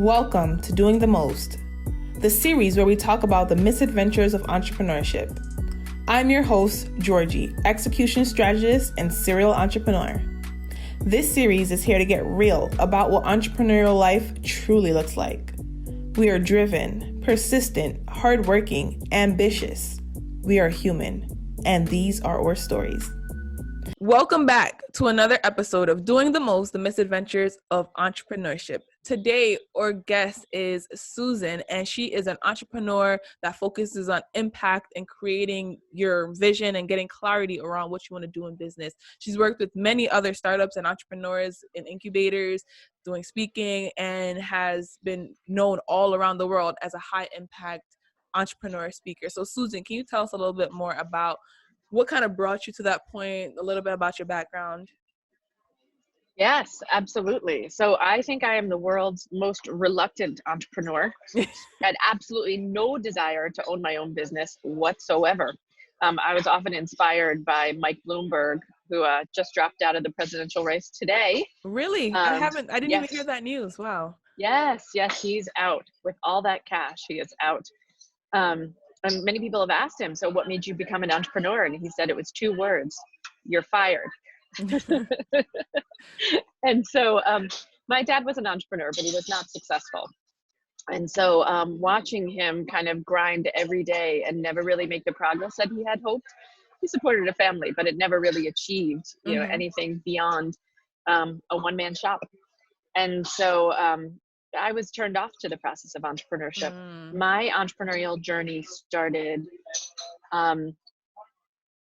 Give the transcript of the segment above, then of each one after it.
Welcome to Doing the Most, the series where we talk about the misadventures of entrepreneurship. I'm your host, Georgie, execution strategist and serial entrepreneur. This series is here to get real about what entrepreneurial life truly looks like. We are driven, persistent, hardworking, ambitious. We are human, and these are our stories. Welcome back to another episode of Doing the Most, the misadventures of entrepreneurship. Today, our guest is Susan, and she is an entrepreneur that focuses on impact and creating your vision and getting clarity around what you want to do in business. She's worked with many other startups and entrepreneurs in incubators, doing speaking, and has been known all around the world as a high impact entrepreneur speaker. So Susan, can you tell us a little bit more about what kind of brought you to that point, a little bit about your background? Yes, absolutely. So I think I am the world's most reluctant entrepreneur. Had absolutely no desire to own my own business whatsoever. I was often inspired by Mike Bloomberg, who just dropped out of the presidential race today. Really? I didn't yes. even hear that news. Wow. Yes, he's out with all that cash. He is out. And many people have asked him, so what made you become an entrepreneur? And he said it was 2 words: you're fired. And so my dad was an entrepreneur, but he was not successful. And so watching him kind of grind every day and never really make the progress that he had hoped, he supported a family, but it never really achieved, anything beyond a one-man shop. And so I was turned off to the process of entrepreneurship. My entrepreneurial journey started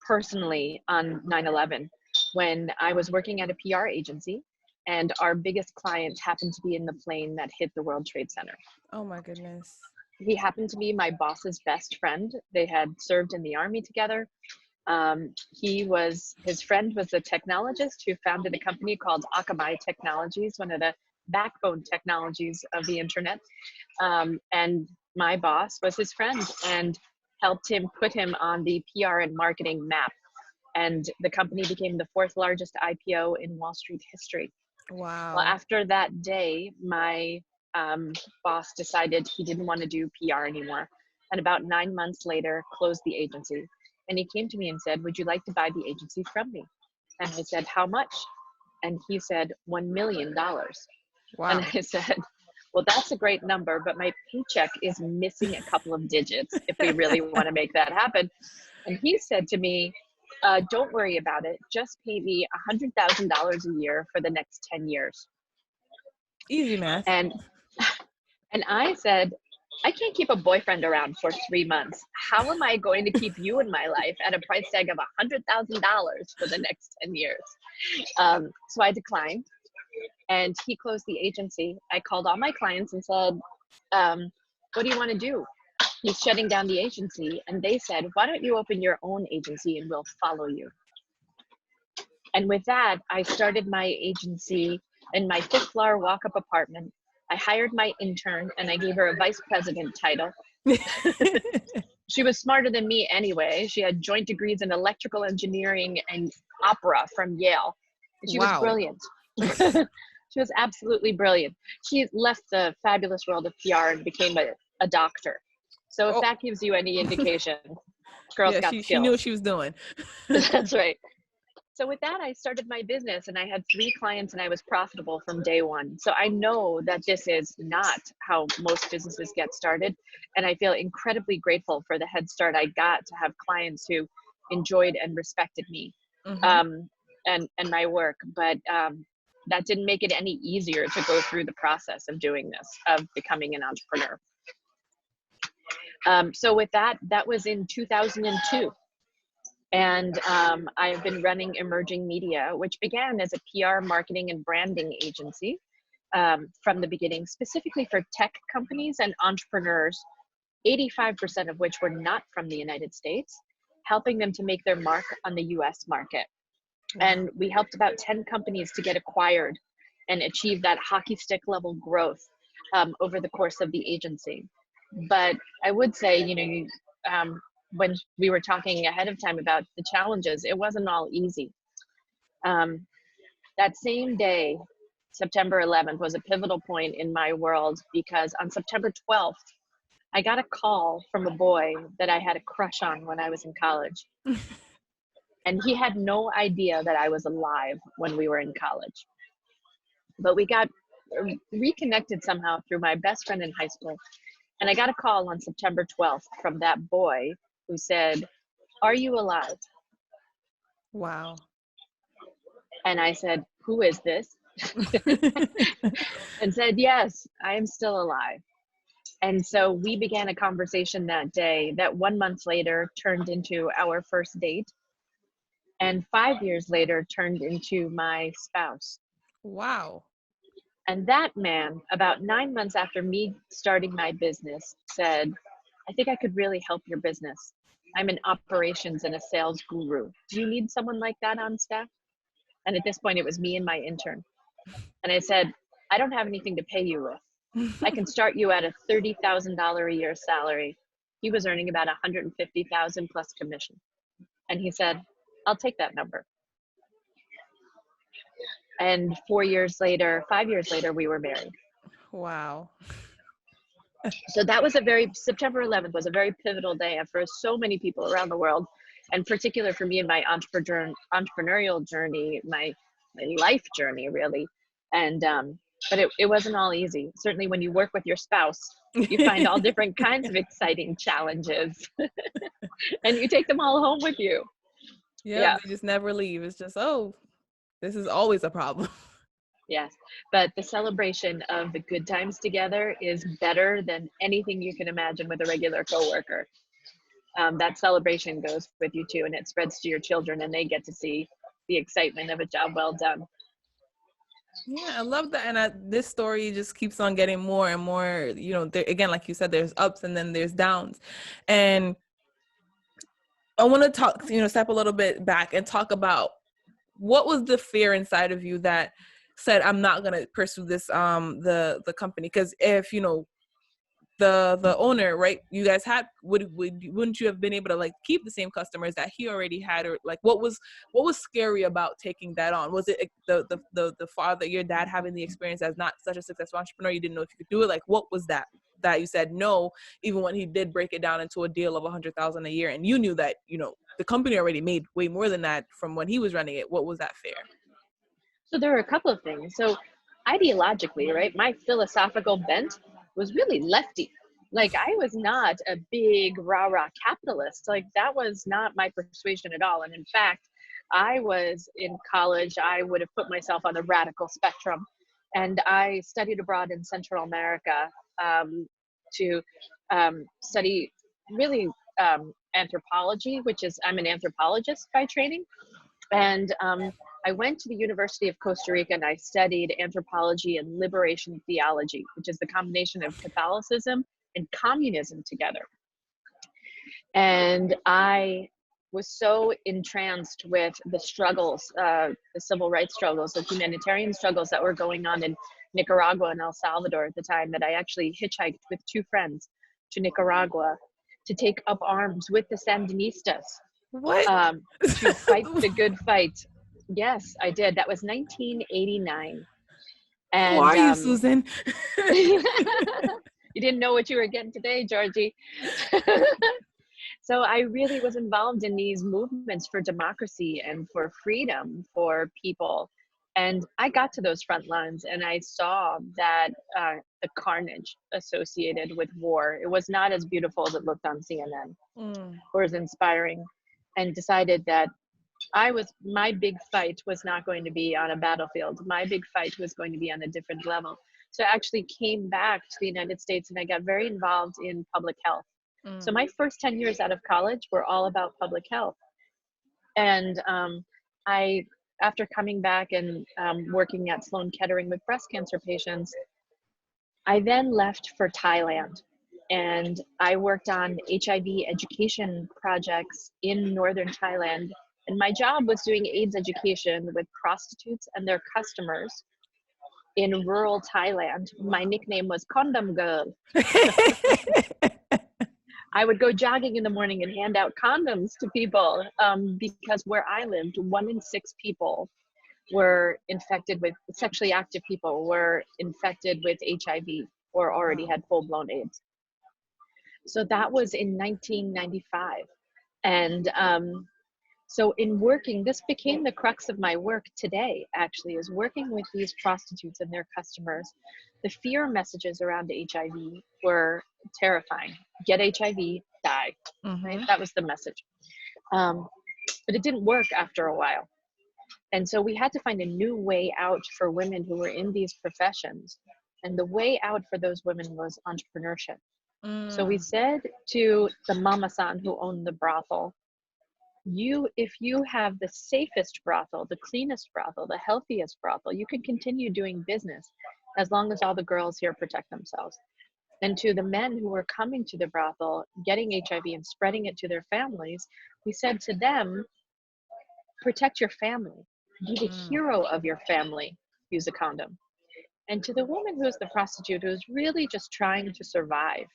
personally on 9/11 when I was working at a PR agency, and our biggest client happened to be in the plane that hit the World Trade Center. Oh my goodness. He happened to be my boss's best friend. They had served in the army together. His friend was a technologist who founded a company called Akamai Technologies, one of the backbone technologies of the internet. And my boss was his friend and helped him put him on the PR and marketing map. And the company became the 4th largest IPO in Wall Street history. Wow. Well, after that day, my boss decided he didn't want to do PR anymore. And about 9 months later, closed the agency. And he came to me and said, "Would you like to buy the agency from me?" And I said, "How much?" And he said, $1 million. Wow. And I said, "Well, that's a great number, but my paycheck is missing a couple of digits if we really want to make that happen." And he said to me, "Don't worry about it. Just pay me $100,000 a year for the next 10 years. Easy math. And I said, "I can't keep a boyfriend around for 3 months. How am I going to keep you in my life at a price tag of $100,000 for the next 10 years? So I declined, and he closed the agency. I called all my clients and said, "What do you want to do?" He's shutting down the agency. And they said, "Why don't you open your own agency and we'll follow you?" And with that, I started my agency in my 5th floor walk-up apartment. I hired my intern and I gave her a vice president title. She was smarter than me anyway. She had joint degrees in electrical engineering and opera from Yale. And she was brilliant. She was absolutely brilliant. She left the fabulous world of PR and became a doctor. So if that gives you any indication, girl's got skills. She knew what she was doing. That's right. So with that, I started my business and I had 3 clients and I was profitable from day one. So I know that this is not how most businesses get started. And I feel incredibly grateful for the head start I got to have clients who enjoyed and respected me and my work. But that didn't make it any easier to go through the process of doing this, of becoming an entrepreneur. So with that was in 2002. And I have been running Emerging Media, which began as a PR marketing and branding agency from the beginning, specifically for tech companies and entrepreneurs, 85% of which were not from the United States, helping them to make their mark on the US market. And we helped about 10 companies to get acquired and achieve that hockey stick level growth over the course of the agency. But I would say, when we were talking ahead of time about the challenges, it wasn't all easy. That same day, September 11th was a pivotal point in my world, because on September 12th, I got a call from a boy that I had a crush on when I was in college. And he had no idea that I was alive when we were in college. But we got reconnected somehow through my best friend in high school. And I got a call on September 12th from that boy who said, "Are you alive?" Wow. And I said, "Who is this?" And said, "Yes, I am still alive." And so we began a conversation that day that 1 month later turned into our first date. And 5 years later turned into my spouse. Wow. And that man, about 9 months after me starting my business, said, "I think I could really help your business. I'm an operations and a sales guru. Do you need someone like that on staff?" And at this point, it was me and my intern. And I said, "I don't have anything to pay you with. I can start you at a $30,000 a year salary." He was earning about $150,000 plus commission. And he said, "I'll take that number." And 5 years later, we were married. Wow. So that was September 11th was a very pivotal day for so many people around the world, and particular for me in my entrepreneurial journey, my life journey, really. And, but it wasn't all easy. Certainly when you work with your spouse, you find all different kinds of exciting challenges and you take them all home with you. Yeah. They just never leave. It's just, oh, this is always a problem. Yes, but the celebration of the good times together is better than anything you can imagine with a regular coworker. That celebration goes with you too, and it spreads to your children, and they get to see the excitement of a job well done. Yeah, I love that. And this story just keeps on getting more and more, again, like you said, there's ups and then there's downs. And I want to talk, step a little bit back and talk about what was the fear inside of you that said, I'm not going to pursue this, the company. Because if, the owner, right, you guys wouldn't you have been able to like keep the same customers that he already had? Or like, what was scary about taking that on? Was it the father, your dad, having the experience as not such a successful entrepreneur, you didn't know if you could do it? Like, what was that you said no, even when he did break it down into a deal of $100,000 a year, and you knew that the company already made way more than that from when he was running it? What was that fear? So there are a couple of things. So ideologically, right, my philosophical bent was really lefty. Like, I was not a big rah-rah capitalist. Like, that was not my persuasion at all. And in fact, I was in college, I would have put myself on the radical spectrum. And I studied abroad in Central America to study really anthropology, I'm an anthropologist by training. And I went to the University of Costa Rica and I studied anthropology and liberation theology, which is the combination of Catholicism and communism together. And I was so entranced with the struggles, the civil rights struggles, the humanitarian struggles that were going on in Nicaragua and El Salvador at the time, that I actually hitchhiked with two friends to Nicaragua to take up arms with the Sandinistas. What? To fight the good fight. Yes, I did. That was 1989. And who are you, Susan? You didn't know what you were getting today, Georgie. So I really was involved in these movements for democracy and for freedom for people. And I got to those front lines and I saw that the carnage associated with war, it was not as beautiful as it looked on CNN or as inspiring, and decided that my big fight was not going to be on a battlefield. My big fight was going to be on a different level. So I actually came back to the United States and I got very involved in public health. So my first 10 years out of college were all about public health. And after coming back and working at Sloan Kettering with breast cancer patients, I then left for Thailand. And I worked on HIV education projects in northern Thailand. And my job was doing AIDS education with prostitutes and their customers in rural Thailand. My nickname was Condom Girl. I would go jogging in the morning and hand out condoms to people because where I lived, 1 in 6 people were infected with, sexually active people were infected with HIV or already had full-blown AIDS. So that was in 1995. And so in working, this became the crux of my work today, actually, is working with these prostitutes and their customers. The fear messages around HIV were terrifying. Get HIV, die. Right? That was the message. But it didn't work after a while. And so we had to find a new way out for women who were in these professions. And the way out for those women was entrepreneurship. So we said to the mama-san who owned the brothel, if you have the safest brothel, the cleanest brothel, the healthiest brothel, you can continue doing business as long as all the girls here protect themselves. And to the men who were coming to the brothel, getting HIV and spreading it to their families, we said to them, protect your family. Be the hero of your family. Use a condom. And to the woman who is the prostitute, who is really just trying to survive,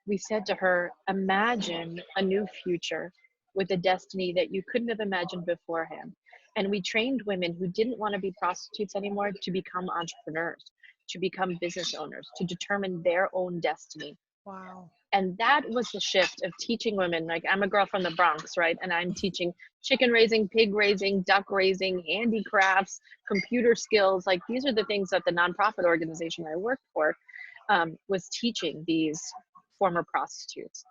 we said to her, imagine a new future with a destiny that you couldn't have imagined beforehand. And we trained women who didn't want to be prostitutes anymore to become entrepreneurs, to become business owners, to determine their own destiny. Wow. And that was the shift of teaching women. Like, I'm a girl from the Bronx, right? And I'm teaching chicken raising, pig raising, duck raising, handicrafts, computer skills. Like, these are the things that the nonprofit organization I worked for was teaching these former prostitutes.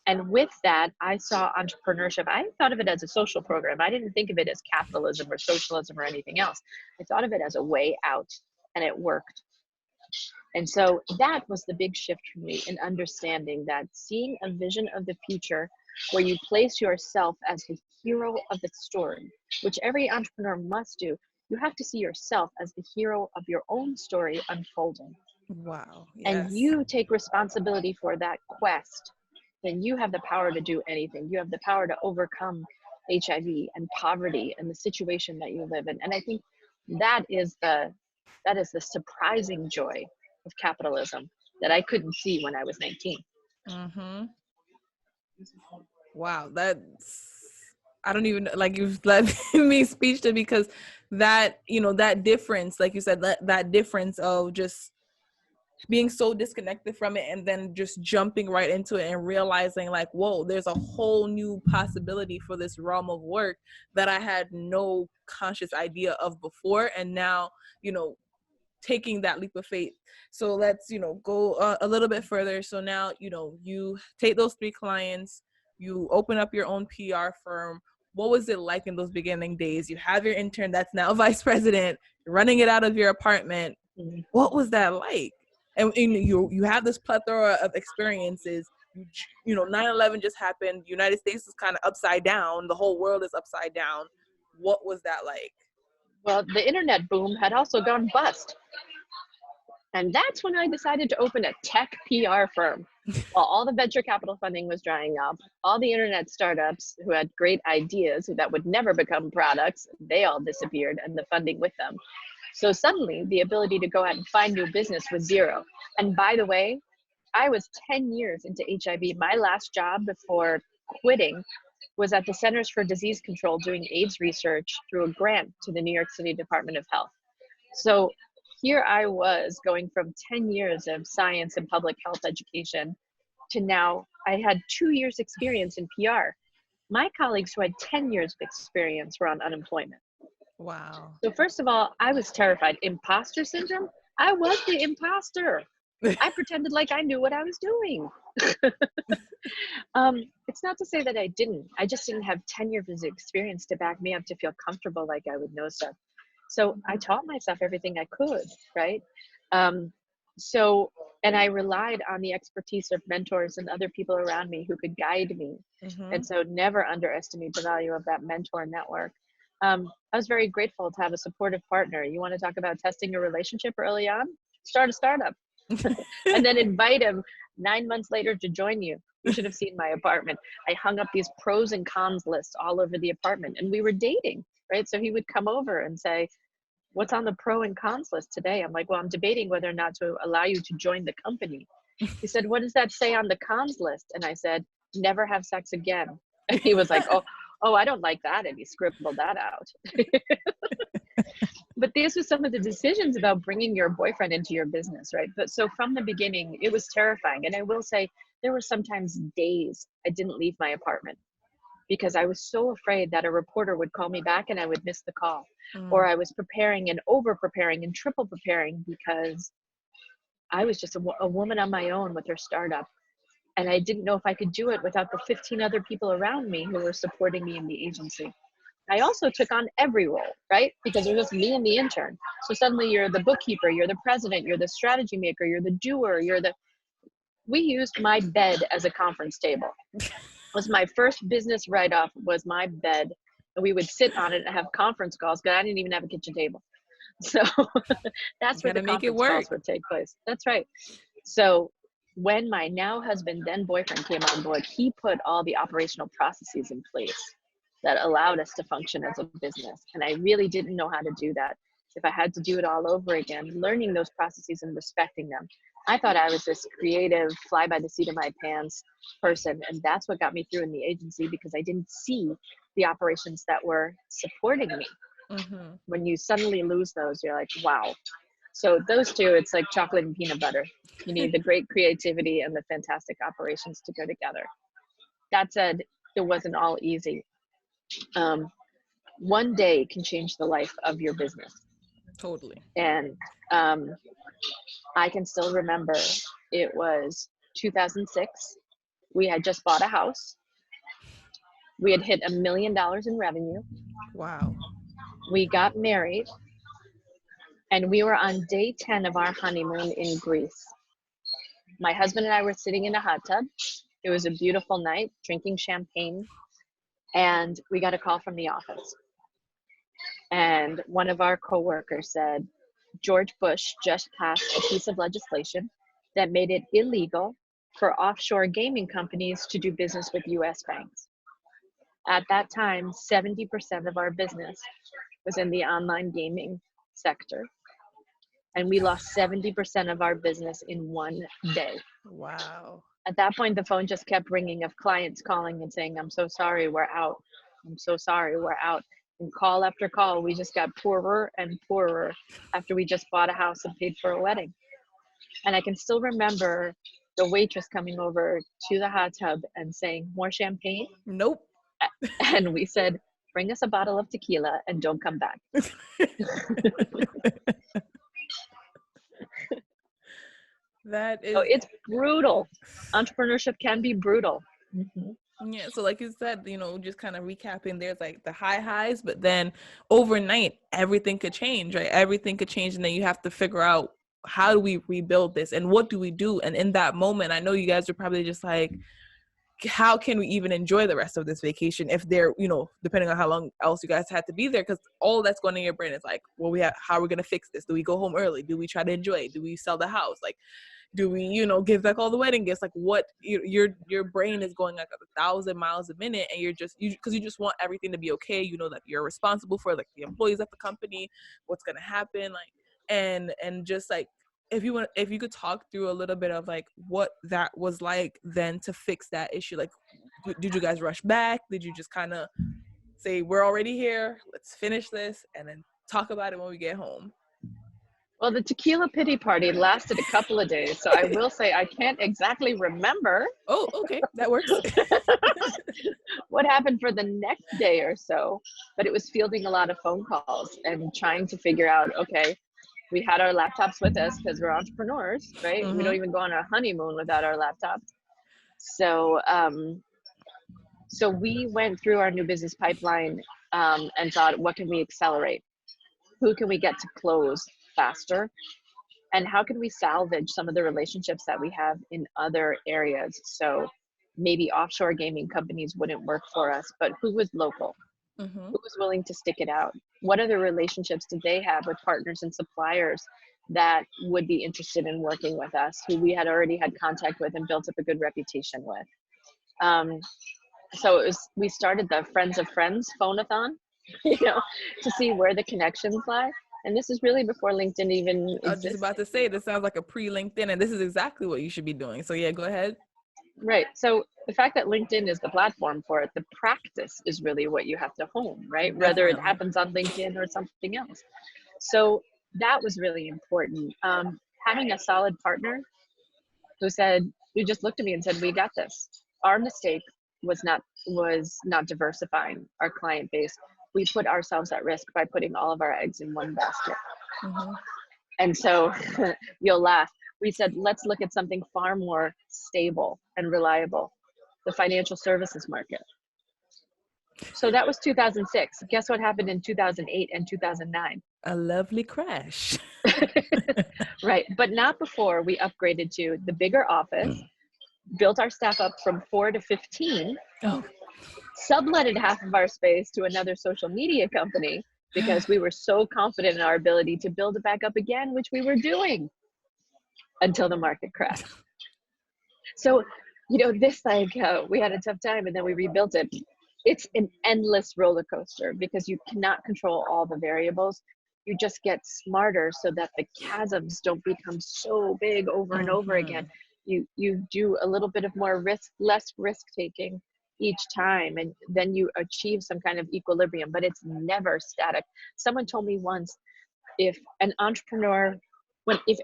And with that, I saw entrepreneurship. I thought of it as a social program. I didn't think of it as capitalism or socialism or anything else. I thought of it as a way out, and it worked. And so that was the big shift for me in understanding that seeing a vision of the future where you place yourself as the hero of the story, which every entrepreneur must do. You have to see yourself as the hero of your own story unfolding. Wow. Yes. And you take responsibility for that quest, then you have the power to do anything. You have the power to overcome HIV and poverty and the situation that you live in. And I think that is the surprising joy of capitalism that I couldn't see when I was 19. Wow, I don't even, like, you've let me speech to, because that, that difference, like you said, that difference of just being so disconnected from it and then just jumping right into it and realizing, like, whoa, there's a whole new possibility for this realm of work that I had no conscious idea of before. And now, taking that leap of faith. So let's, go a little bit further. So now, you take those 3 clients, you open up your own PR firm. What was it like in those beginning days? You have your intern that's now vice president, running it out of your apartment. What was that like? And you have this plethora of experiences. 9/11 just happened. The United States is kind of upside down. The whole world is upside down. What was that like? Well, the internet boom had also gone bust. And that's when I decided to open a tech PR firm. While all the venture capital funding was drying up, all the internet startups who had great ideas that would never become products, they all disappeared, and the funding with them. So suddenly the ability to go out and find new business was zero. And by the way, I was 10 years into HIV. My last job before quitting was at the Centers for Disease Control doing AIDS research through a grant to the New York City Department of Health. So here I was going from 10 years of science and public health education to now I had 2 years experience in PR. My colleagues who had 10 years of experience were on unemployment. Wow. So first of all, I was terrified. Imposter syndrome? I was the imposter. I pretended like I knew what I was doing. It's not to say that I didn't. I just didn't have 10 years of experience to back me up to feel comfortable like I would know stuff. So I taught myself everything I could, right? And I relied on the expertise of mentors and other people around me who could guide me. And so never underestimate the value of that mentor network. I was very grateful to have a supportive partner. You want to talk about testing a relationship early on? Start a startup. And then invite him 9 months later to join you. You should have seen my apartment. I hung up these pros and cons lists all over the apartment, and we were dating, right? So he would come over and say, what's on the pro and cons list today? I'm like, well, I'm debating whether or not to allow you to join the company. He said, what does that say on the cons list? And I said, never have sex again. And he was like, Oh, I don't like that. And he scribbled that out. But these were some of the decisions about bringing your boyfriend into your business, right? But so from the beginning, it was terrifying. And I will say, there were sometimes days I didn't leave my apartment because I was so afraid that a reporter would call me back and I would miss the call. Or I was preparing and over preparing and triple preparing because I was just a woman on my own with her startup. And I didn't know if I could do it without the 15 other people around me who were supporting me in the agency. I also took on every role, right? Because it was just me and the intern. So suddenly you're the bookkeeper, you're the president, you're the strategy maker, you're the doer, we used my bed as a conference table. It was my first business write-off was my bed. And we would sit on it and have conference calls because I didn't even have a kitchen table. So that's where the conference calls would take place. That's right. So when my now husband, then boyfriend came on board, he put all the operational processes in place that allowed us to function as a business. And I really didn't know how to do that. If I had to do it all over again, learning those processes and respecting them. I thought I was this creative, fly by the seat of my pants person. And that's what got me through in the agency because I didn't see the operations that were supporting me. Mm-hmm. When you suddenly lose those, you're like, wow. So those two, it's like chocolate and peanut butter. You need the great creativity and the fantastic operations to go together. That said, it wasn't all easy. One day can change the life of your business. Totally. And I can still remember it was 2006. We had just bought a house. We had hit $1 million in revenue. Wow. We got married. And we were on day 10 of our honeymoon in Greece. My husband and I were sitting in a hot tub. It was a beautiful night, drinking champagne. And we got a call from the office. And one of our coworkers said, George Bush just passed a piece of legislation that made it illegal for offshore gaming companies to do business with US banks. At that time, 70% of our business was in the online gaming sector. And we lost 70% of our business in one day. Wow. At that point, the phone just kept ringing of clients calling and saying, I'm so sorry, we're out. I'm so sorry, we're out. And call after call, we just got poorer and poorer after we just bought a house and paid for a wedding. And I can still remember the waitress coming over to the hot tub and saying, more champagne? Nope. And we said, bring us a bottle of tequila and don't come back. That is. So it's brutal. Entrepreneurship can be brutal. Mm-hmm. Yeah. So like you said, just kind of recapping, there's like the highs, but then overnight, everything could change, right? Everything could change. And then you have to figure out, how do we rebuild this and what do we do? And in that moment, I know you guys are probably just like, how can we even enjoy the rest of this vacation if they're, depending on how long else you guys had to be there, because all that's going in your brain is like, well, how are we going to fix this? Do we go home early? Do we try to enjoy it? Do we sell the house? Like, do we, give back all the wedding gifts? Like, what your brain is going like 1,000 miles a minute, and because you just want everything to be okay. That you're responsible for like the employees at the company, what's going to happen, like, and just like, if you could talk through a little bit of like what that was like then to fix that issue. Like, did you guys rush back? Did you just kind of say, we're already here, let's finish this, and then talk about it when we get home? Well, the tequila pity party lasted a couple of days. So I will say I can't exactly remember. Oh, okay. That works. What happened for the next day or so, but it was fielding a lot of phone calls and trying to figure out, okay, we had our laptops with us because we're entrepreneurs, right? Mm-hmm. We don't even go on our honeymoon without our laptops. So, so we went through our new business pipeline and thought, what can we accelerate? Who can we get to close faster? And how can we salvage some of the relationships that we have in other areas? So maybe offshore gaming companies wouldn't work for us, but who was local? Mm-hmm. Who was willing to stick it out? What other relationships did they have with partners and suppliers that would be interested in working with us, who we had already had contact with and built up a good reputation with? So we started the Friends of Friends phone-a-thon, to see where the connections lie. And this is really before LinkedIn even existed. I was just about to say, this sounds like a pre-LinkedIn, and this is exactly what you should be doing. So yeah, go ahead. Right. So the fact that LinkedIn is the platform for it, the practice is really what you have to hone, right? Whether it Definitely. happens on LinkedIn or something else. So that was really important. Having a solid partner who just looked at me and said, "We got this." Our mistake was not diversifying our client base. We put ourselves at risk by putting all of our eggs in one basket. Mm-hmm. And so you'll laugh. We said, let's look at something far more stable and reliable, the financial services market. So that was 2006. Guess what happened in 2008 and 2009? A lovely crash. Right. But not before we upgraded to the bigger office, built our staff up from 4 to 15, Oh, subletted half of our space to another social media company because we were so confident in our ability to build it back up again, which we were doing until the market crashed. So, this we had a tough time and then we rebuilt it. It's an endless roller coaster because you cannot control all the variables. You just get smarter so that the chasms don't become so big over and over again. You do a little bit of less risk taking each time, and then you achieve some kind of equilibrium, but it's never static. Someone told me once, if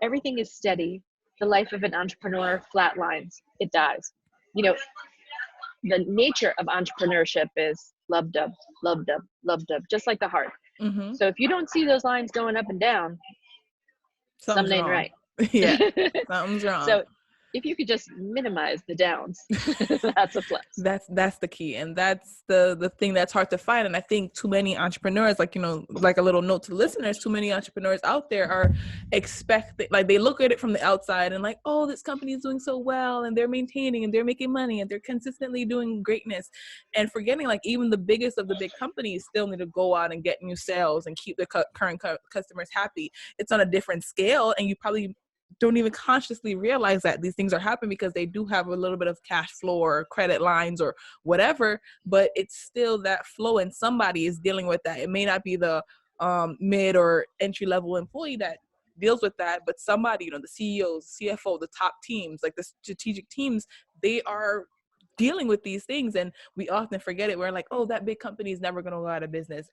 everything is steady, the life of an entrepreneur flatlines, it dies. The nature of entrepreneurship is love dub, love dub, love dub, just like the heart. mm-hmm. So if you don't see those lines going up and down, Something's something ain't wrong. right. Yeah, something's wrong. So if you could just minimize the downs, that's a plus. That's the key, and that's the thing that's hard to find. And I think too many entrepreneurs, like a little note to the listeners, too many entrepreneurs out there are expecting, like, they look at it from the outside and like, oh, this company is doing so well and they're maintaining and they're making money and they're consistently doing greatness, and forgetting like even the biggest of the big companies still need to go out and get new sales and keep their current customers happy. It's on a different scale, and you probably don't even consciously realize that these things are happening because they do have a little bit of cash flow or credit lines or whatever, but it's still that flow, and somebody is dealing with that. It may not be the mid or entry level employee that deals with that, but somebody, the CEOs, CFO, the top teams, like the strategic teams, they are dealing with these things, and we often forget it. We're like, oh, that big company is never going to go out of business,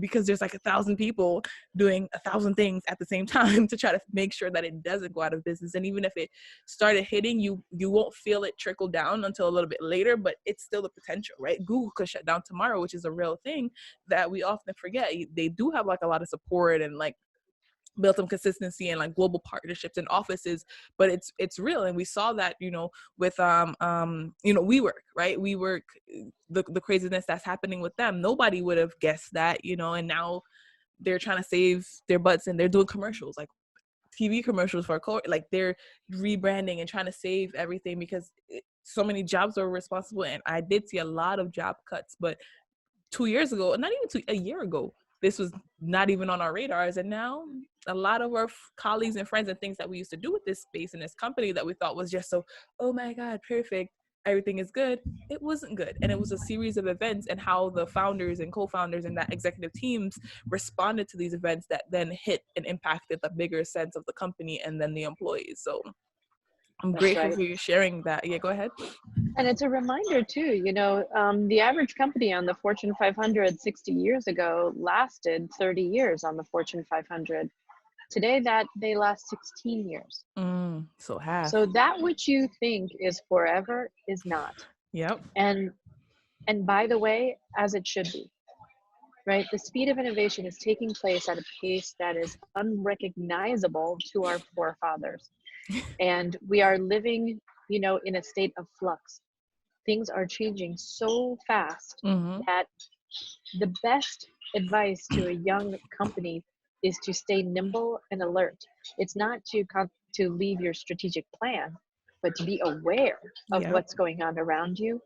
because there's like 1,000 people doing 1,000 things at the same time to try to make sure that it doesn't go out of business. And even if it started hitting you, you won't feel it trickle down until a little bit later, but it's still the potential, right? Google could shut down tomorrow, which is a real thing that we often forget. They do have like a lot of support and like built some consistency and like global partnerships and offices, but it's real. And we saw that, with WeWork, right? WeWork, the craziness that's happening with them, nobody would have guessed that, and now they're trying to save their butts and they're doing commercials, like TV commercials for like they're rebranding and trying to save everything because so many jobs are responsible. And I did see a lot of job cuts, but 2 years ago, not even a year ago, this was not even on our radars. And now a lot of our colleagues and friends and things that we used to do with this space and this company that we thought was just so, oh my God, perfect, everything is good. It wasn't good. And it was a series of events and how the founders and co-founders and that executive teams responded to these events that then hit and impacted the bigger sense of the company and then the employees. So I'm grateful for you sharing that. Yeah, go ahead. And it's a reminder too, the average company on the Fortune 500 60 years ago lasted 30 years on the Fortune 500. Today that they last 16 years. So half. So that which you think is forever is not. Yep. And by the way, as it should be, right? The speed of innovation is taking place at a pace that is unrecognizable to our forefathers. And we are living, in a state of flux. Things are changing so fast that the best advice to a young company is to stay nimble and alert. It's not to leave your strategic plan, but to be aware of what's going on around you.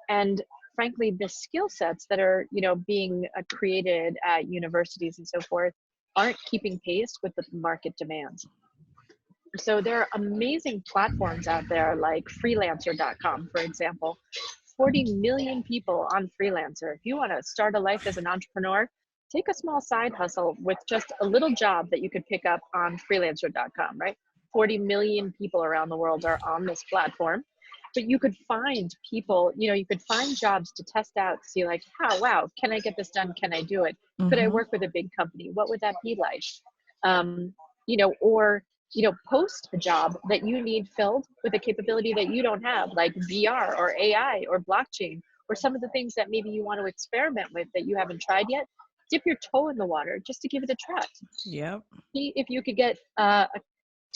And frankly, the skill sets that are, being created at universities and so forth aren't keeping pace with the market demands. So there are amazing platforms out there like freelancer.com, for example. 40 million people on Freelancer. If you want to start a life as an entrepreneur, take a small side hustle with just a little job that you could pick up on freelancer.com, right? 40 million people around the world are on this platform. but you could find people, you could find jobs to test out, to see like, oh, wow, can I get this done? Can I do it? Could I work with a big company? What would that be like? Or post a job that you need filled with a capability that you don't have, like VR or AI or blockchain, or some of the things that maybe you want to experiment with that you haven't tried yet. Dip your toe in the water just to give it a try. Yep. See if you could get a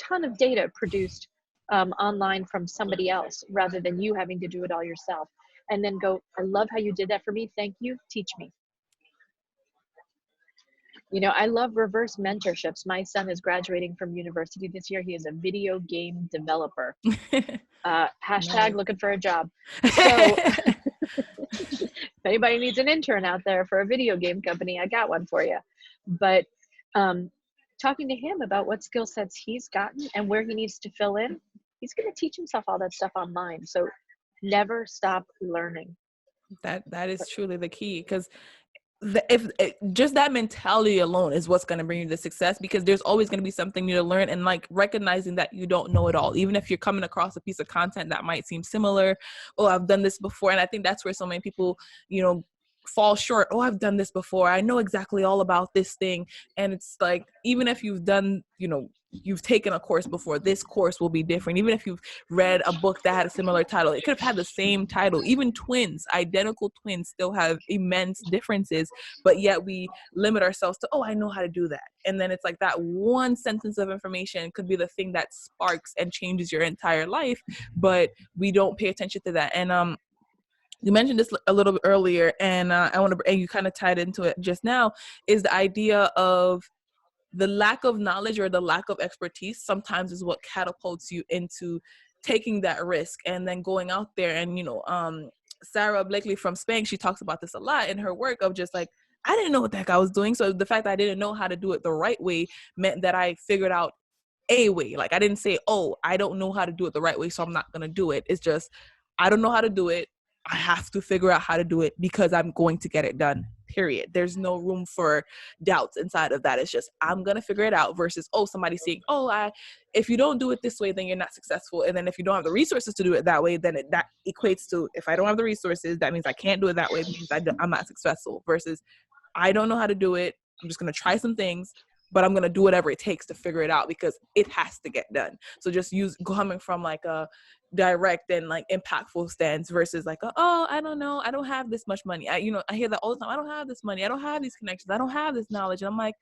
ton of data produced online from somebody else rather than you having to do it all yourself. And then go, I love how you did that for me. Thank you. Teach me. I love reverse mentorships. My son is graduating from university this year. He is a video game developer. Hashtag looking for a job. So if anybody needs an intern out there for a video game company, I got one for you. But talking to him about what skill sets he's gotten and where he needs to fill in, he's going to teach himself all that stuff online. So never stop learning. That is truly the key, because just that mentality alone is what's going to bring you to success, because there's always going to be something new to learn, and like recognizing that you don't know it all, even if you're coming across a piece of content that might seem similar. Oh, I've done this before. And I think that's where so many people, fall short. Oh, I've done this before. I know exactly all about this thing. And it's like, even if you've done, you've taken a course before, this course will be different. Even if you've read a book that had a similar title, it could have had the same title. Even identical twins still have immense differences, but yet we limit ourselves to, oh, I know how to do that. And then it's like that one sentence of information could be the thing that sparks and changes your entire life, but we don't pay attention to that. And you mentioned this a little bit earlier, and and you kind of tied into it just now, is the idea of the lack of knowledge or the lack of expertise sometimes is what catapults you into taking that risk and then going out there. And, Sarah Blakely from Spank, she talks about this a lot in her work of just like, I didn't know what the heck I was doing. So the fact that I didn't know how to do it the right way meant that I figured out a way. Like, I didn't say, oh, I don't know how to do it the right way, so I'm not going to do it. It's just, I don't know how to do it. I have to figure out how to do it because I'm going to get it done, period. There's no room for doubts inside of that. It's just, I'm going to figure it out versus, oh, somebody saying, oh, if you don't do it this way, then you're not successful. And then if you don't have the resources to do it that way, then that equates to, if I don't have the resources, that means I can't do it that way because I'm not successful, versus I don't know how to do it. I'm just going to try some things, but I'm going to do whatever it takes to figure it out because it has to get done. So just coming from like a direct and like impactful stance versus like, oh, I don't know, I don't have this much money. I hear that all the time. I don't have this money. I don't have these connections. I don't have this knowledge. And I'm like,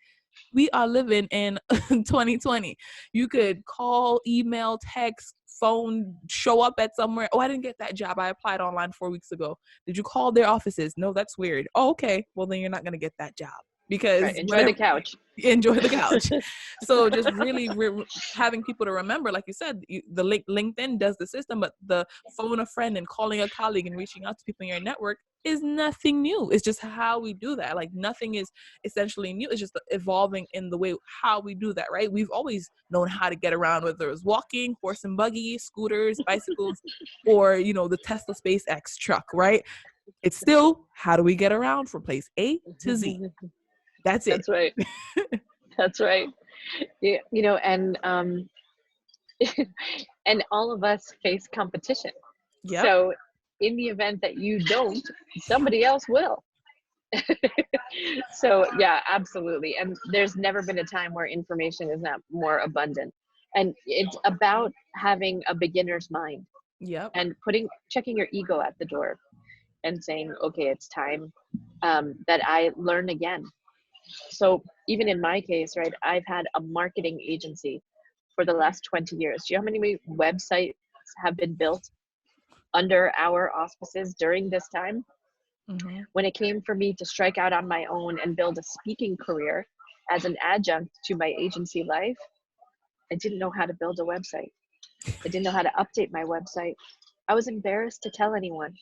we are living in 2020. You could call, email, text, phone, show up at somewhere. Oh, I didn't get that job. I applied online 4 weeks ago. Did you call their offices? No, that's weird. Oh, okay. Well, then you're not going to get that job. Because enjoy the couch. So just really having people to remember, like you said, the LinkedIn does the system, but the phone a friend and calling a colleague and reaching out to people in your network is nothing new. It's just how we do that. Like, nothing is essentially new. It's just evolving in the way how we do that, right? We've always known how to get around, whether it's walking, horse and buggy, scooters, bicycles, or the Tesla SpaceX truck, right? It's still, how do we get around from place A to Z? That's it. That's right. That's right. Yeah, and and all of us face competition. Yep. So in the event that you don't, somebody else will. So yeah, absolutely. And there's never been a time where information is not more abundant. And it's about having a beginner's mind. Yep. And checking your ego at the door and saying, okay, it's time that I learn again. So even in my case, right, I've had a marketing agency for the last 20 years. Do you know how many websites have been built under our auspices during this time? Mm-hmm. When it came for me to strike out on my own and build a speaking career as an adjunct to my agency life, I didn't know how to build a website. I didn't know how to update my website. I was embarrassed to tell anyone.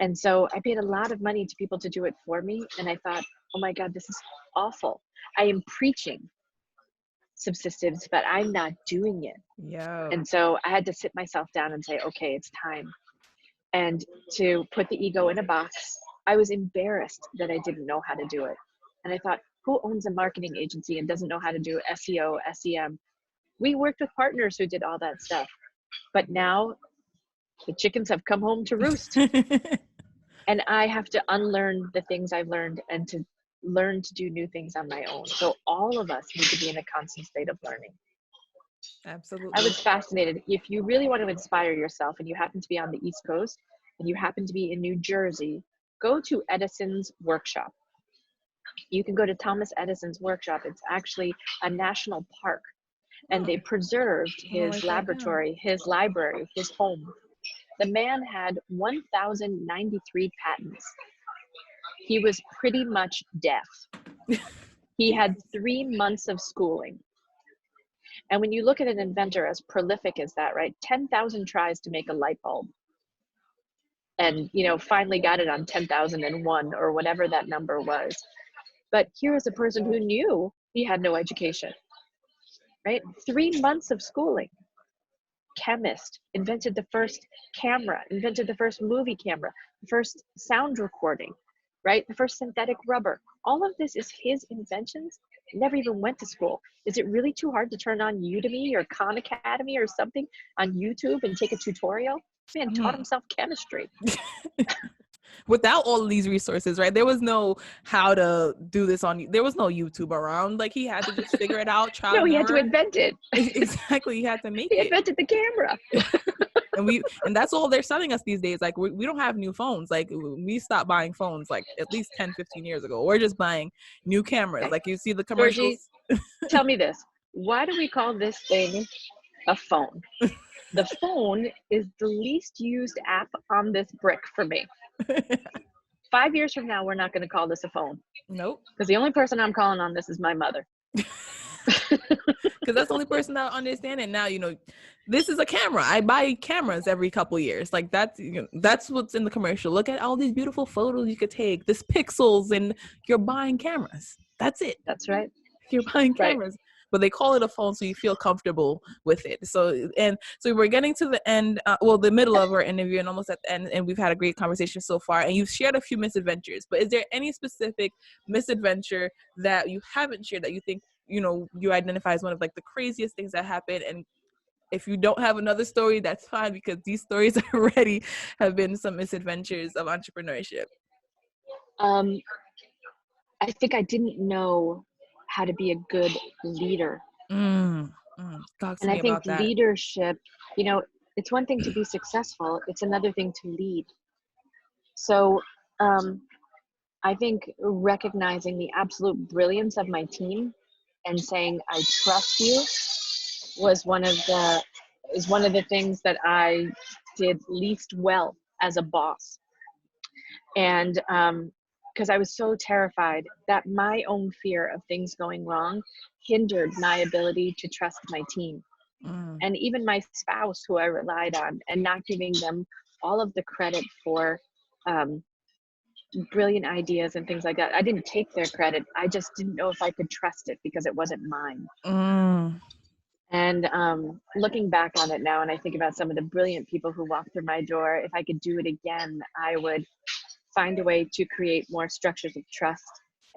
And so I paid a lot of money to people to do it for me. And I thought, oh my God, this is awful. I am preaching subsistence, but I'm not doing it. Yeah. And so I had to sit myself down and say, okay, it's time. And to put the ego in a box, I was embarrassed that I didn't know how to do it. And I thought, who owns a marketing agency and doesn't know how to do SEO, SEM? We worked with partners who did all that stuff. But now The chickens have come home to roost. And I have to unlearn the things I've learned and to learn to do new things on my own. So all of us need to be in a constant state of learning. Absolutely. I was fascinated. If you really want to inspire yourself and you happen to be on the East Coast and you happen to be in New Jersey, go to Edison's workshop. You can go to Thomas Edison's workshop. It's actually a national park, and they preserved his laboratory, his library, his home. The man had 1,093 patents. He was pretty much deaf. He had 3 months of schooling. And when you look at an inventor as prolific as that, right? 10,000 tries to make a light bulb. And, you know, finally got it on 10,001 or whatever that number was. But here is a person who knew he had no education, right? 3 months of schooling. Chemist, invented the first camera, invented the first movie camera, the first sound recording, right? The first synthetic rubber. All of this is his inventions. Never even went to school. Is it really too hard to turn on Udemy or Khan Academy or something on YouTube and take a tutorial? Man taught himself chemistry. Without all of these resources, right? There was no how to do this there was no YouTube around. Like, he had to just figure it out. No, he had to invent it. Exactly. He had to make it. He invented the camera. And that's all they're selling us these days. Like, we don't have new phones. Like, we stopped buying phones like at least 10, 15 years ago. We're just buying new cameras. Like, you see the commercials. Georgie, tell me this. Why do we call this thing a phone? The phone is the least used app on this brick for me. 5 years from now, we're not going to call this a phone. Nope. Because the only person I'm calling on this is my mother. Because that's the only person that understands it now. You know, this is a camera. I buy cameras every couple years. Like, that's, you know, that's what's in the commercial. Look at all these beautiful photos you could take. This pixels, and you're buying cameras. That's it. That's right. You're buying cameras. Right. But they call it a phone so you feel comfortable with it. So we're getting to the end, the middle of our interview, and almost at the end, and we've had a great conversation so far, and you've shared a few misadventures, but is there any specific misadventure that you haven't shared that you think, you know, you identify as one of like the craziest things that happened? And if you don't have another story, that's fine, because these stories already have been some misadventures of entrepreneurship. I think I didn't know how to be a good leader. Talk to and me I think about that. Leadership, you know, it's one thing to be successful, it's another thing to lead. So I think recognizing the absolute brilliance of my team and saying, I trust you, was one of the things that I did least well as a boss. And because I was so terrified that my own fear of things going wrong hindered my ability to trust my team. And even my spouse, who I relied on, and not giving them all of the credit for brilliant ideas and things like that. I didn't take their credit. I just didn't know if I could trust it because it wasn't mine. And looking back on it now, and I think about some of the brilliant people who walked through my door, if I could do it again, I would find a way to create more structures of trust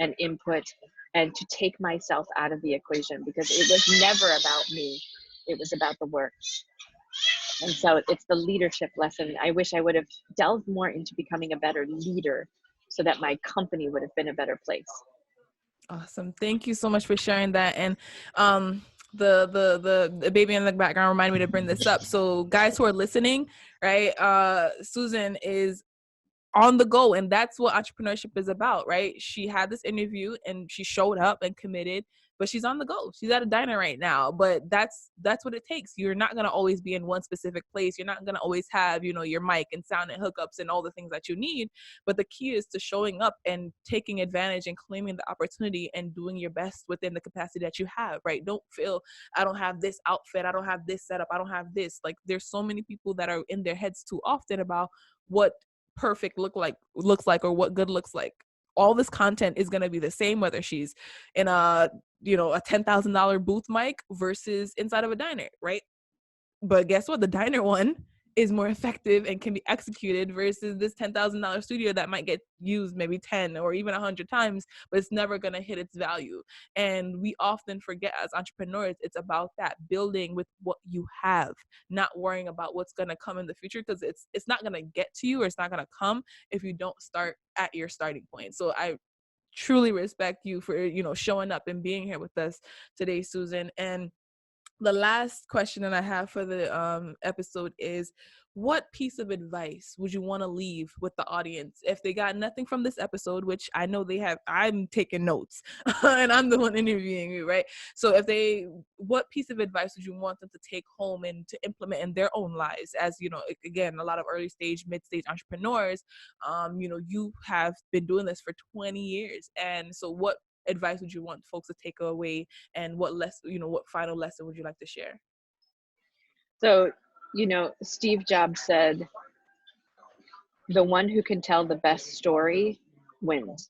and input, and to take myself out of the equation, because it was never about me. It was about the work. And so it's the leadership lesson. I wish I would have delved more into becoming a better leader so that my company would have been a better place. Awesome. Thank you so much for sharing that. And the baby in the background reminded me to bring this up. So guys who are listening, right? Susan is on the go, and that's what entrepreneurship is about, right? She had this interview and she showed up and committed, but she's on the go. She's at a diner right now, but that's what it takes. You're not going to always be in one specific place. You're not going to always have, you know, your mic and sound and hookups and all the things that you need. But the key is to showing up and taking advantage and claiming the opportunity and doing your best within the capacity that you have, right? Don't feel, I don't have this outfit, I don't have this setup, I don't have this. Like, there's so many people that are in their heads too often about what perfect looks like or what good looks like. All this content is going to be the same, whether she's in a $10,000 booth mic versus inside of a diner, right? But guess what? The diner one is more effective and can be executed versus this $10,000 studio that might get used maybe 10 or even 100 times, but it's never going to hit its value. And we often forget as entrepreneurs, it's about that building with what you have, not worrying about what's going to come in the future, because it's not going to get to you, or it's not going to come if you don't start at your starting point. So I truly respect you for, showing up and being here with us today, Susan. And the last question that I have for the episode is, what piece of advice would you want to leave with the audience if they got nothing from this episode, which I know they have? I'm taking notes and I'm the one interviewing you, right? So what piece of advice would you want them to take home and to implement in their own lives? As again, a lot of early stage, mid stage entrepreneurs, you have been doing this for 20 years. And so what advice would you want folks to take away, and what final lesson would you like to share? So, Steve Jobs said, the one who can tell the best story wins.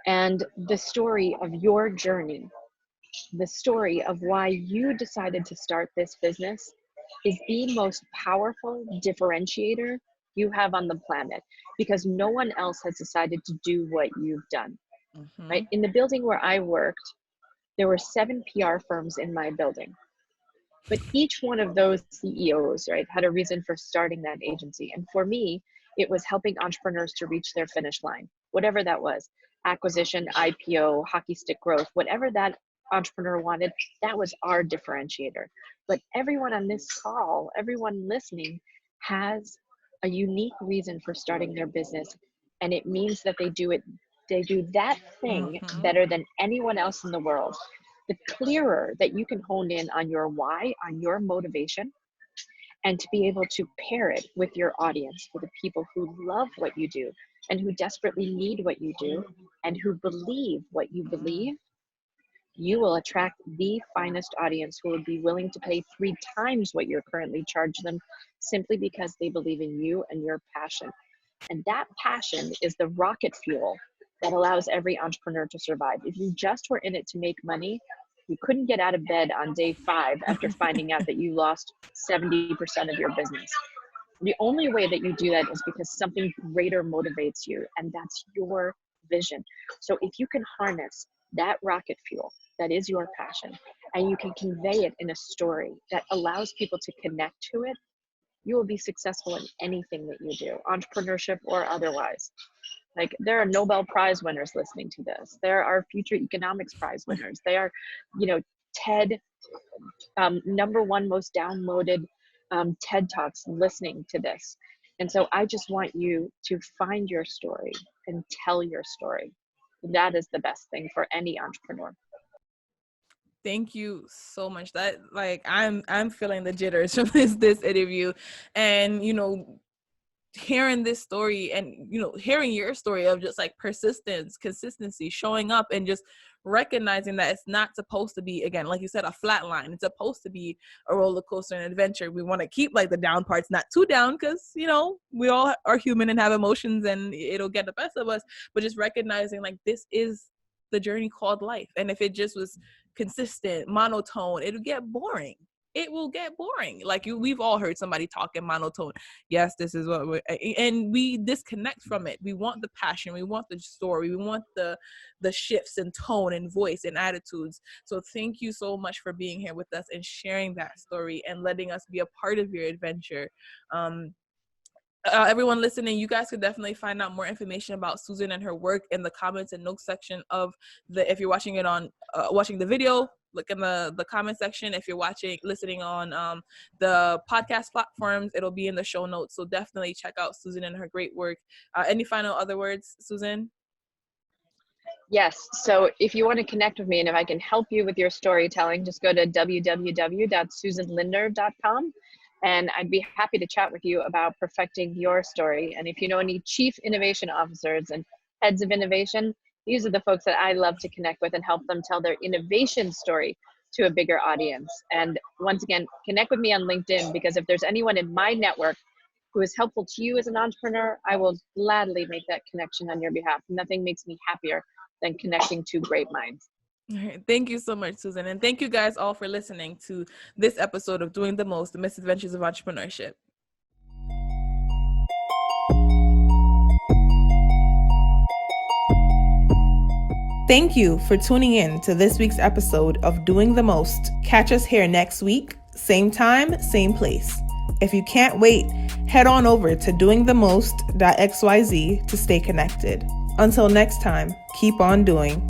And the story of your journey, the story of why you decided to start this business, is the most powerful differentiator you have on the planet, because no one else has decided to do what you've done. Right? In the building where I worked, there were 7 PR firms in my building. But each one of those CEOs, right, had a reason for starting that agency. And for me, it was helping entrepreneurs to reach their finish line, whatever that was: acquisition, IPO, hockey stick growth, whatever that entrepreneur wanted, that was our differentiator. But everyone on this call, everyone listening, has a unique reason for starting their business. And it means that they do that thing better than anyone else in the world. The clearer that you can hone in on your why, on your motivation, and to be able to pair it with your audience, for the people who love what you do and who desperately need what you do and who believe what you believe, you will attract the finest audience who will be willing to pay 3 times what you're currently charging them, simply because they believe in you and your passion. And that passion is the rocket fuel that allows every entrepreneur to survive. If you just were in it to make money, you couldn't get out of bed on day 5 after finding out that you lost 70% of your business. The only way that you do that is because something greater motivates you, and that's your vision. So if you can harness that rocket fuel that is your passion, and you can convey it in a story that allows people to connect to it, you will be successful in anything that you do, entrepreneurship or otherwise. Like, there are Nobel Prize winners listening to this. There are future economics prize winners. They are, TED, #1 most downloaded TED Talks listening to this. And so I just want you to find your story and tell your story. That is the best thing for any entrepreneur. Thank you so much. That, like, I'm feeling the jitters from this interview, and hearing this story, and hearing your story of just like persistence, consistency, showing up, and just recognizing that it's not supposed to be, again, like you said, a flat line. It's supposed to be a roller coaster and adventure. We want to keep like the down parts not too down, because we all are human and have emotions, and it'll get the best of us. But just recognizing, like, this is the journey called life, and if it just was consistent, monotone, it'll get boring. It will get boring. Like, we've all heard somebody talk in monotone. Yes, this is what and we disconnect from it. We want the passion. We want the story. We want the shifts in tone and voice and attitudes. So thank you so much for being here with us and sharing that story and letting us be a part of your adventure. Everyone listening, you guys could definitely find out more information about Susan and her work in the comments and notes section of if you're watching it on watching the video, look in the comment section. If you're listening on the podcast platforms, it'll be in the show notes. So definitely check out Susan and her great work. Any final other words, Susan? Yes. So if you want to connect with me and if I can help you with your storytelling, just go to www.susanlindner.com. And I'd be happy to chat with you about perfecting your story. And if you know any chief innovation officers and heads of innovation, these are the folks that I love to connect with and help them tell their innovation story to a bigger audience. And once again, connect with me on LinkedIn, because if there's anyone in my network who is helpful to you as an entrepreneur, I will gladly make that connection on your behalf. Nothing makes me happier than connecting to great minds. All right. Thank you so much, Susan. And thank you guys all for listening to this episode of Doing the Most, the Misadventures of Entrepreneurship. Thank you for tuning in to this week's episode of Doing the Most. Catch us here next week, same time, same place. If you can't wait, head on over to doingthemost.xyz to stay connected. Until next time, keep on doing.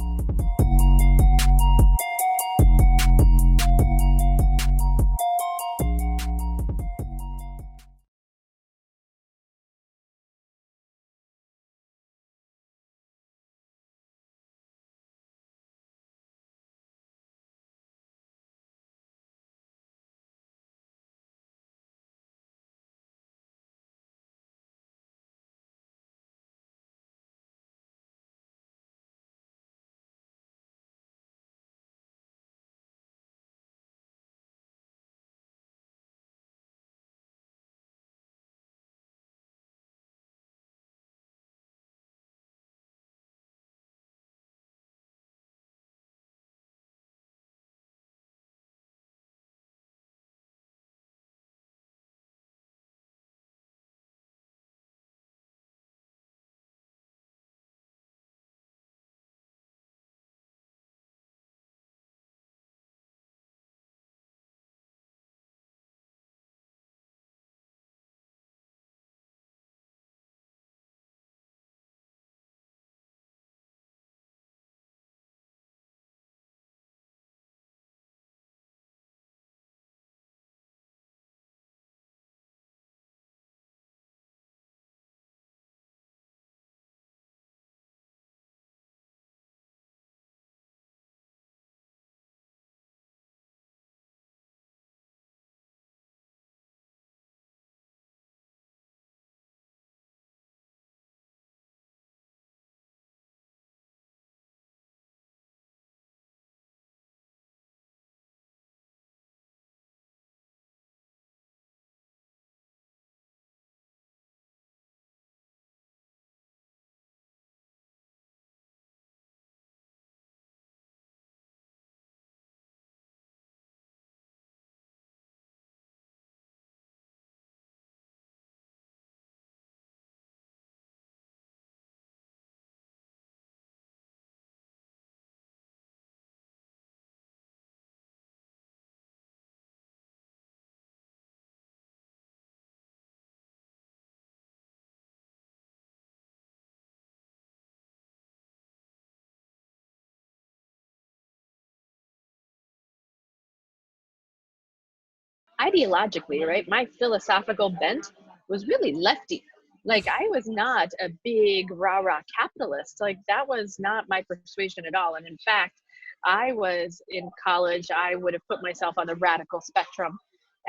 Ideologically, right, my philosophical bent was really lefty. Like, I was not a big rah-rah capitalist. Like, that was not my persuasion at all. And in fact, I was in college, I would have put myself on the radical spectrum.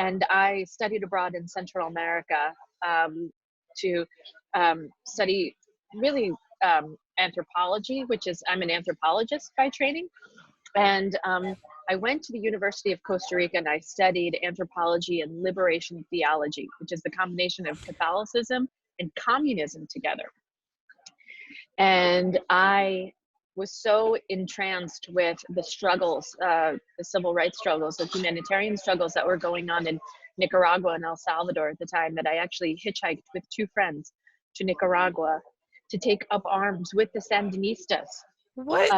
And I studied abroad in Central America to study really anthropology, which is, I'm an anthropologist by training. And I went to the University of Costa Rica and I studied anthropology and liberation theology, which is the combination of Catholicism and communism together. And I was so entranced with the struggles, the civil rights struggles, the humanitarian struggles that were going on in Nicaragua and El Salvador at the time, that I actually hitchhiked with two friends to Nicaragua to take up arms with the Sandinistas. What?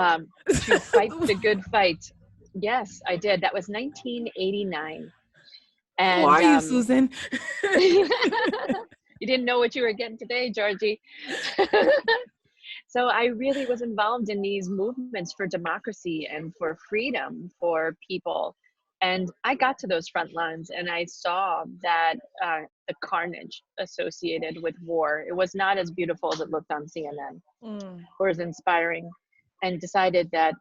To fight the good fight. Yes, I did. That was 1989. And who are you, Susan? You didn't know what you were getting today, Georgie. So I really was involved in these movements for democracy and for freedom for people. And I got to those front lines and I saw that the carnage associated with war, it was not as beautiful as it looked on CNN or as inspiring, and decided that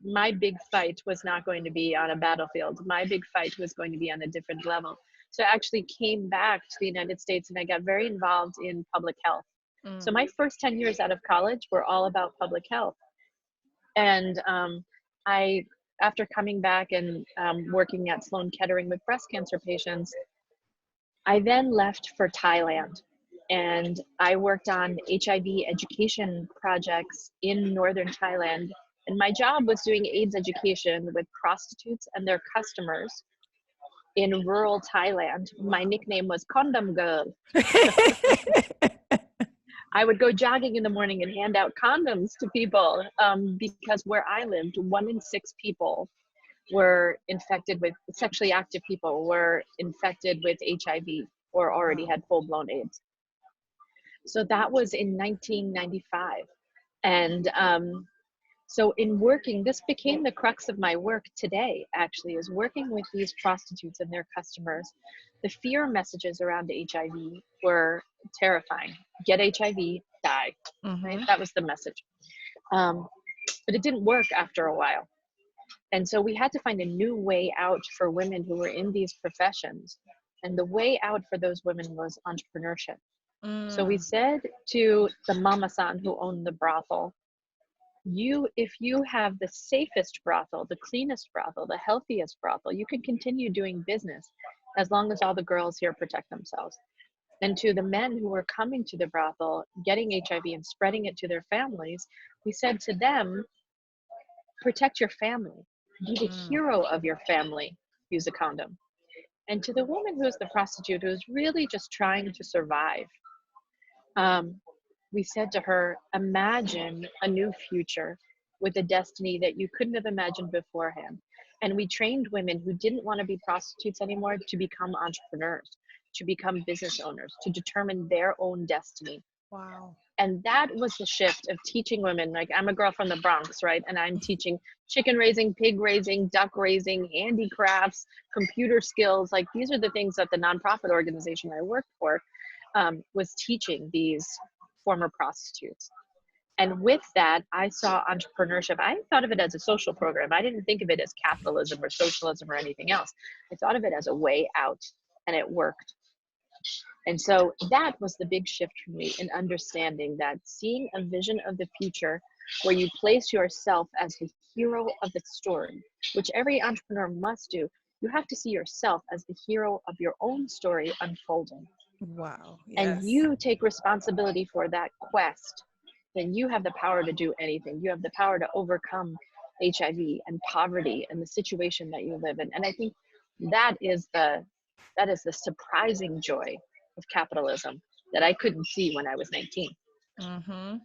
my big fight was not going to be on a battlefield. My big fight was going to be on a different level. So I actually came back to the United States and I got very involved in public health. So my first 10 years out of college were all about public health. And after coming back and working at Sloan Kettering with breast cancer patients, I then left for Thailand. And I worked on HIV education projects in northern Thailand And my job was doing AIDS education with prostitutes and their customers in rural Thailand. My nickname was Condom Girl. I would go jogging in the morning and hand out condoms to people because where I lived, 1 in 6 people were infected with, sexually active people were infected with HIV or already had full-blown AIDS. So that was in 1995. And so in working, this became the crux of my work today, actually, is working with these prostitutes and their customers. The fear messages around HIV were terrifying. Get HIV, die, right? That was the message. But it didn't work after a while. And so we had to find a new way out for women who were in these professions. And the way out for those women was entrepreneurship. So we said to the mama-san who owned the brothel, if you have the safest brothel, the cleanest brothel, the healthiest brothel, you can continue doing business as long as all the girls here protect themselves. And to the men who were coming to the brothel, getting HIV and spreading it to their families, we said to them, protect your family. Be the hero of your family. Use a condom. And to the woman who was the prostitute, who was really just trying to survive, we said to her, imagine a new future with a destiny that you couldn't have imagined beforehand. And we trained women who didn't want to be prostitutes anymore to become entrepreneurs, to become business owners, to determine their own destiny. Wow. And that was the shift of teaching women. Like, I'm a girl from the Bronx, right? And I'm teaching chicken raising, pig raising, duck raising, handicrafts, computer skills. Like, these are the things that the nonprofit organization I worked for was teaching these former prostitutes. And with that, I saw entrepreneurship. I thought of it as a social program. I didn't think of it as capitalism or socialism or anything else. I thought of it as a way out, and it worked. And so that was the big shift for me in understanding that, seeing a vision of the future where you place yourself as the hero of the story, which every entrepreneur must do. You have to see yourself as the hero of your own story unfolding. Wow. Yes. And you take responsibility for that quest, then you have the power to do anything. You have the power to overcome HIV and poverty and the situation that you live in. And I think that is the surprising joy of capitalism that I couldn't see when I was 19. Mm-hmm.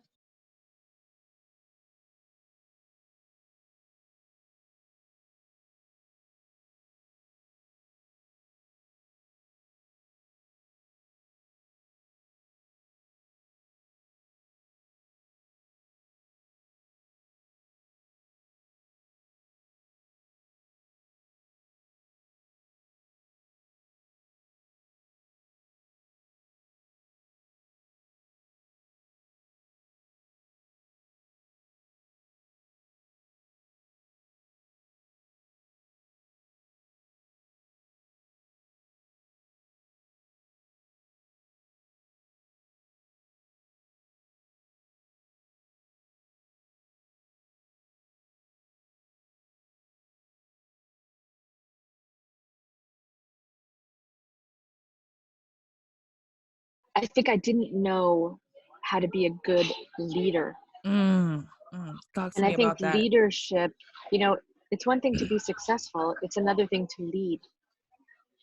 I think I didn't know how to be a good leader. Talk to And me I think about that. leadership, it's one thing to be successful, it's another thing to lead.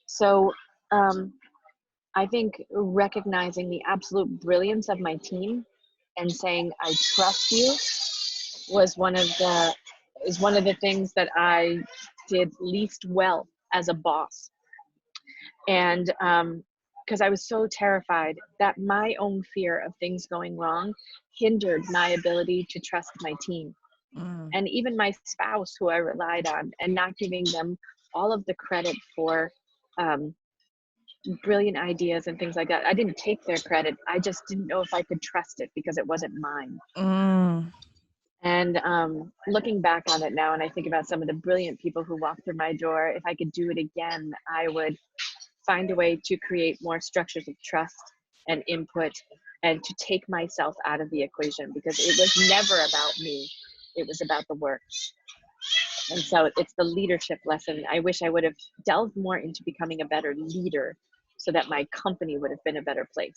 So I think recognizing the absolute brilliance of my team and saying, I trust you, was one of the things that I did least well as a boss. And because I was so terrified that my own fear of things going wrong hindered my ability to trust my team. And even my spouse, who I relied on, and not giving them all of the credit for brilliant ideas and things like that. I didn't take their credit. I just didn't know if I could trust it because it wasn't mine. And looking back on it now, and I think about some of the brilliant people who walked through my door, if I could do it again, I would find a way to create more structures of trust and input, and to take myself out of the equation, because it was never about me. It was about the work. And so it's the leadership lesson. I wish I would have delved more into becoming a better leader so that my company would have been a better place.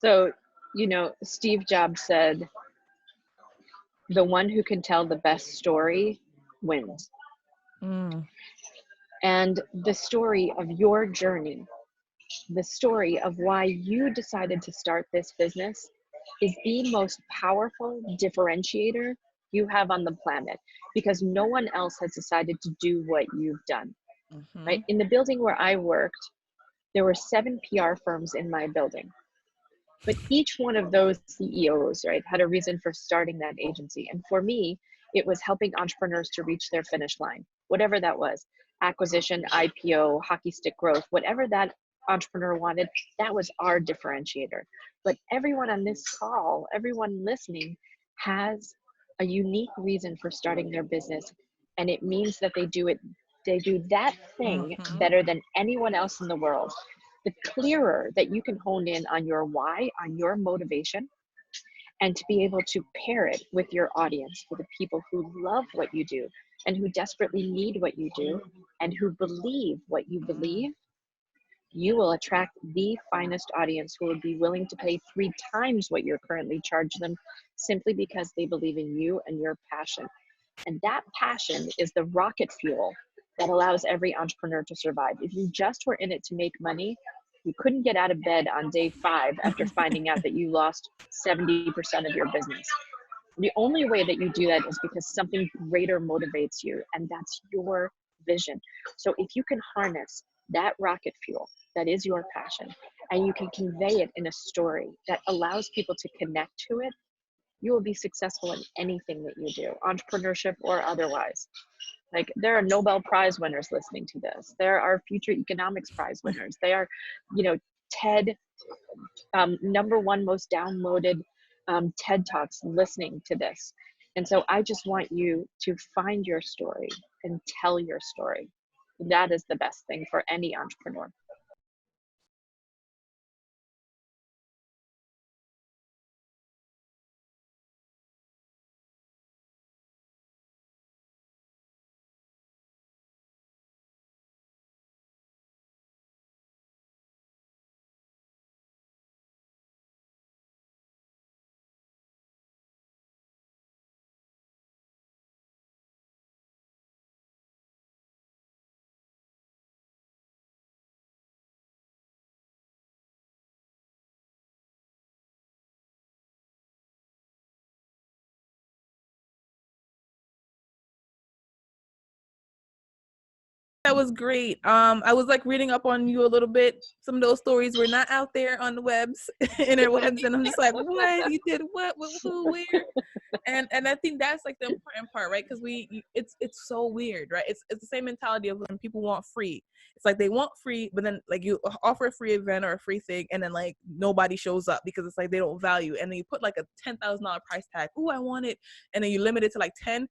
So, Steve Jobs said, the one who can tell the best story wins. And the story of your journey, the story of why you decided to start this business, is the most powerful differentiator you have on the planet, because no one else has decided to do what you've done. Right? In the building where I worked, there were 7 PR firms in my building. But each one of those CEOs, right, had a reason for starting that agency. And for me, it was helping entrepreneurs to reach their finish line, whatever that was: acquisition, IPO, hockey stick growth, whatever that entrepreneur wanted, that was our differentiator. But everyone on this call, everyone listening, has a unique reason for starting their business. And it means that they do that thing better than anyone else in the world. The clearer that you can hone in on your why, on your motivation, and to be able to pair it with your audience, with the people who love what you do and who desperately need what you do and who believe what you believe, you will attract the finest audience who will be willing to pay 3 times what you're currently charging them, simply because they believe in you and your passion. And that passion is the rocket fuel that allows every entrepreneur to survive. If you just were in it to make money, you couldn't get out of bed on day 5 after finding out that you lost 70% of your business. The only way that you do that is because something greater motivates you, and that's your vision. So if you can harness that rocket fuel that is your passion, and you can convey it in a story that allows people to connect to it, you will be successful in anything that you do, entrepreneurship or otherwise. Like, there are Nobel Prize winners listening to this. There are future economics prize winners. They are, TED, #1 most downloaded TED Talks listening to this. And so I just want you to find your story and tell your story. That is the best thing for any entrepreneur. That was great. I was like reading up on you a little bit. Some of those stories were not out there on the webs, interwebs, and I'm just like, what? You did what? Who? Where? And I think that's like the important part, right? Because it's so weird, right? It's the same mentality of when people want free. It's like they want free, but then like you offer a free event or a free thing, and then like nobody shows up because it's like they don't value. And then you put like a $10,000 price tag. Ooh, I want it, and then you limit it to like 10.